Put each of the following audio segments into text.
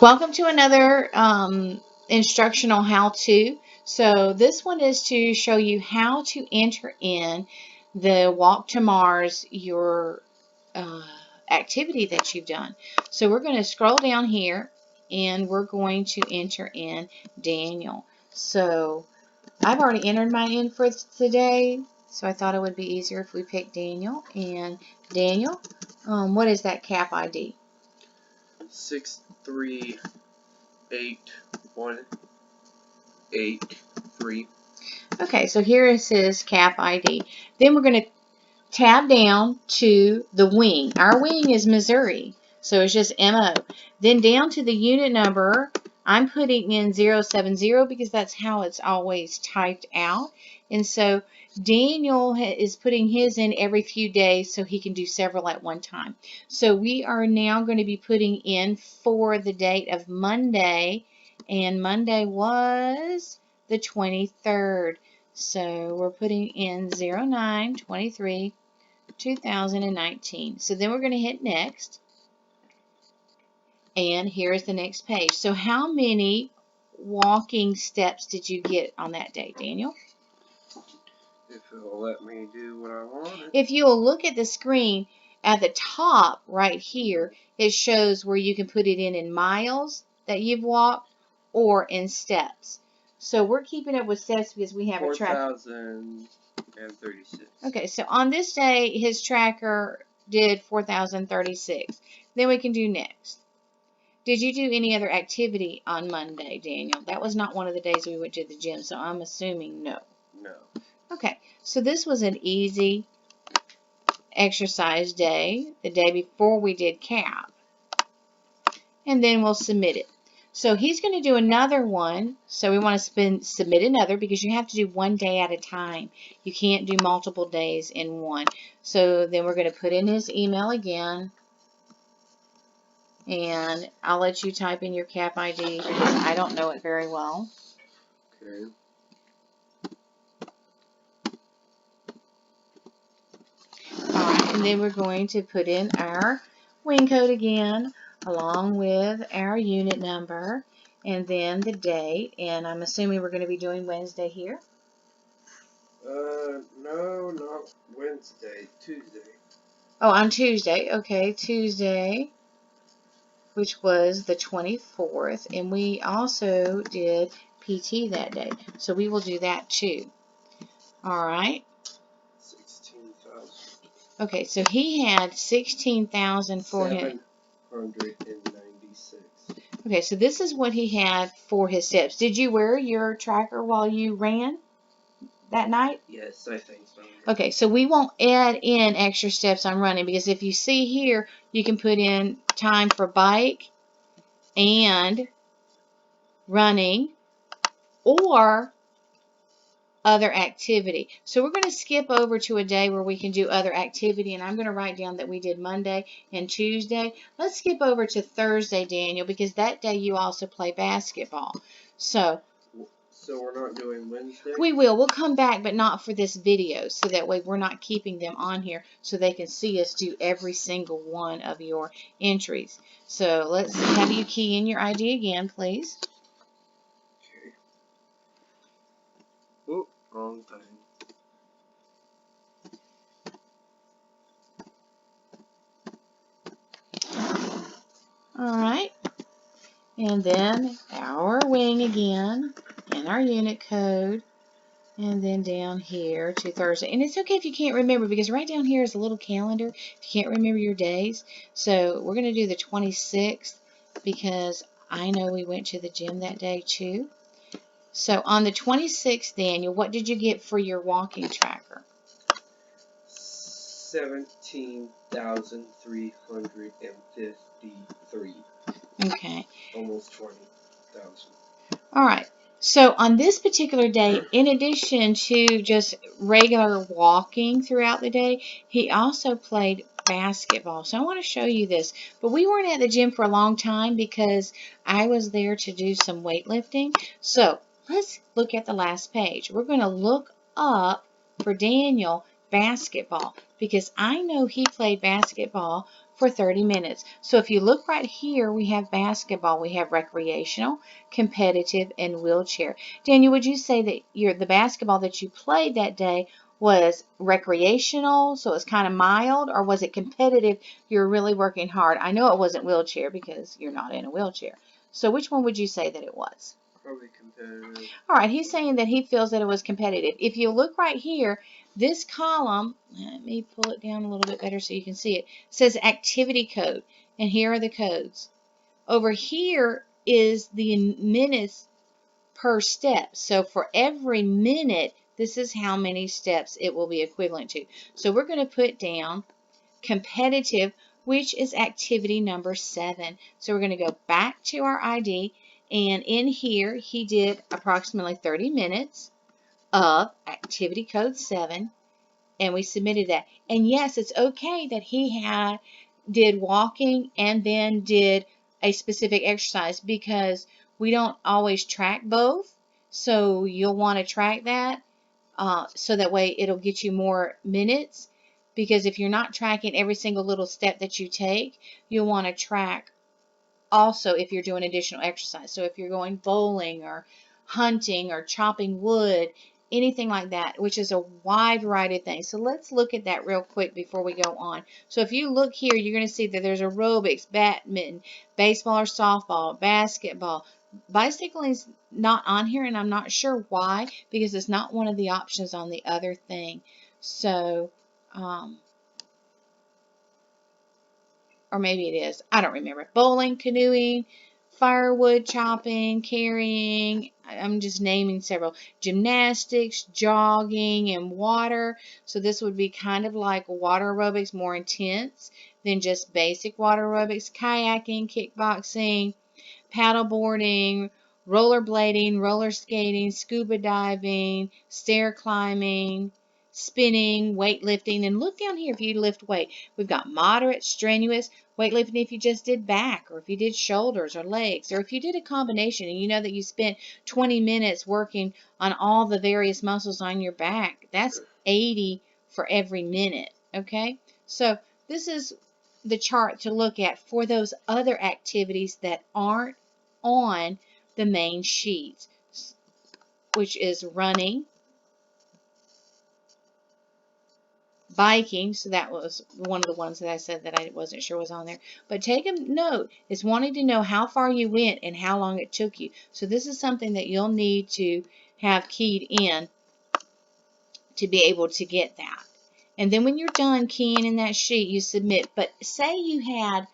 Welcome to another instructional how-to. So this one is to show you how to enter in the Walk to Mars, your activity that you've done. So we're going to scroll down here and we're going to enter in Daniel. So I've already entered mine in for today, so I thought it would be easier if we pick Daniel. And Daniel, what is that cap ID? 63883. Okay, so here is his cap ID. Then we're going to tab down to the wing. Our wing is Missouri, so it's just MO. Then down to the unit number, I'm putting in 070 because that's how it's always typed out. And so Daniel is putting his in every few days so he can do several at one time. So we are now going to be putting in for the date of Monday, and Monday was the 23rd. So we're putting in 09/23 2019. So then we're going to hit next. And here's the next page. So how many walking steps did you get on that day, Daniel? If it'll let me do what I want. If you'll look at the screen at the top right here, it shows where you can put it in miles that you've walked or in steps. So we're keeping up with steps because we have a tracker. 4,036. Okay, so on this day, his tracker did 4,036. Then we can do next. Did you do any other activity on Monday, Daniel? That was not one of the days we went to the gym, so I'm assuming no. No. Okay, so this was an easy exercise day, the day before we did CAP. And then we'll submit it. So he's going to do another one. So we want to submit another because you have to do one day at a time. You can't do multiple days in one. So then we're going to put in his email again. And I'll let you type in your CAP ID because I don't know it very well. Okay. Alright, and then we're going to put in our wing code again along with our unit number and then the date. And I'm assuming we're going to be doing Wednesday here. No, not Wednesday. Tuesday. Oh, on Tuesday. Okay, Tuesday, which was the 24th. And we also did PT that day. So we will do that too. Alright. 16,000. Okay, so he had 16,000 for him. 796. Okay, so this is what he had for his steps. Did you wear your tracker while you ran that night? Yes, I think so. Okay, so we won't add in extra steps on running because if you see here, you can put in time for bike and running or other activity. So we're going to skip over to a day where we can do other activity, and I'm going to write down that we did Monday and Tuesday. Let's skip over to Thursday, Daniel, because that day you also play basketball. So we're not doing Wednesday? We will. We'll come back, but not for this video, so that way we're not keeping them on here so they can see us do every single one of your entries. So let's have you key in your ID again, please. Okay. Oh, wrong thing. Alright. And then our wing again, and our unit code. And then down here to Thursday. And it's okay if you can't remember because right down here is a little calendar if you can't remember your days. So we're going to do the 26th because I know we went to the gym that day too. So on the 26th, Daniel, what did you get for your walking tracker? 17,353. Okay. Almost 20,000. All right. So on this particular day, in addition to just regular walking throughout the day, he also played basketball. So I want to show you this. But we weren't at the gym for a long time because I was there to do some weightlifting. So let's look at the last page. We're going to look up for Daniel basketball because I know he played basketball for 30 minutes. So if you look right here, we have basketball, we have recreational, competitive, and wheelchair. Daniel, would you say that the basketball that you played that day was recreational, so it's kind of mild, or was it competitive, you're really working hard? I know it wasn't wheelchair because you're not in a wheelchair. So which one would you say that it was? Probably competitive. All right, he's saying that he feels that it was competitive. If you look right here, this column, let me pull it down a little bit better so you can see it, says activity code, and here are the codes. Over here is the minutes per step. So for every minute, this is how many steps it will be equivalent to. So we're going to put down competitive, which is activity number 7. So we're going to go back to our ID, and in here he did approximately 30 minutes of activity code 7, and we submitted that. And yes, it's okay that he did walking and then did a specific exercise because we don't always track both. So you'll want to track that so that way it'll get you more minutes, because if you're not tracking every single little step that you take, you'll want to track also if you're doing additional exercise. So if you're going bowling or hunting or chopping wood, anything like that, which is a wide variety of things. So let's look at that real quick before we go on. So if you look here, you're going to see that there's aerobics, badminton, baseball or softball, basketball. Bicycling is not on here, and I'm not sure why, because it's not one of the options on the other thing. So, or maybe it is. I don't remember. Bowling, canoeing, firewood chopping, carrying. I'm just naming several. Gymnastics, jogging, and water. So this would be kind of like water aerobics, more intense than just basic water aerobics. Kayaking, kickboxing, paddleboarding, rollerblading, roller skating, scuba diving, stair climbing, spinning, weightlifting. And look down here if you lift weight. We've got moderate, strenuous, weightlifting if you just did back, or if you did shoulders or legs, or if you did a combination and you know that you spent 20 minutes working on all the various muscles on your back. That's 80 for every minute, okay? So this is the chart to look at for those other activities that aren't on the main sheet, which is running, biking. So that was one of the ones that I said that I wasn't sure was on there. But take a note. It's wanting to know how far you went and how long it took you. So this is something that you'll need to have keyed in to be able to get that. And then when you're done keying in that sheet, you submit. But say you had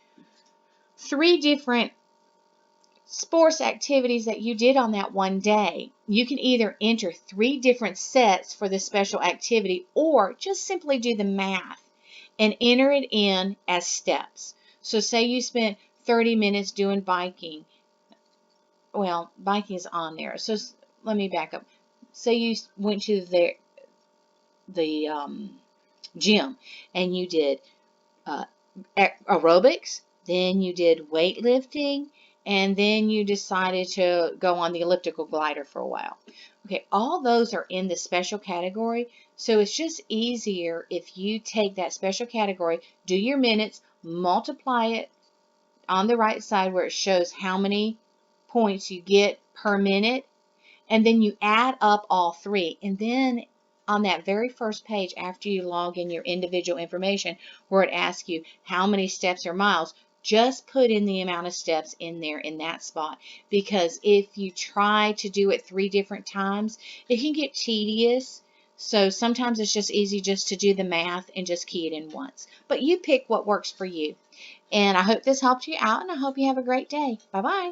3 different sports activities that you did on that one day. You can either enter 3 different sets for the special activity, or just simply do the math and enter it in as steps. So say you spent 30 minutes doing biking. Well, biking is on there. So let me back up. Say you went to the gym and you did aerobics, then you did weightlifting, and then you decided to go on the elliptical glider for a while. Okay, all those are in the special category, so it's just easier if you take that special category, do your minutes, multiply it on the right side where it shows how many points you get per minute, and then you add up all 3, and then on that very first page after you log in your individual information where it asks you how many steps or miles, just put in the amount of steps in there in that spot, because if you try to do it 3 different times, it can get tedious. So sometimes it's just easy just to do the math and just key it in once. But you pick what works for you. And I hope this helped you out, and I hope you have a great day. Bye-bye.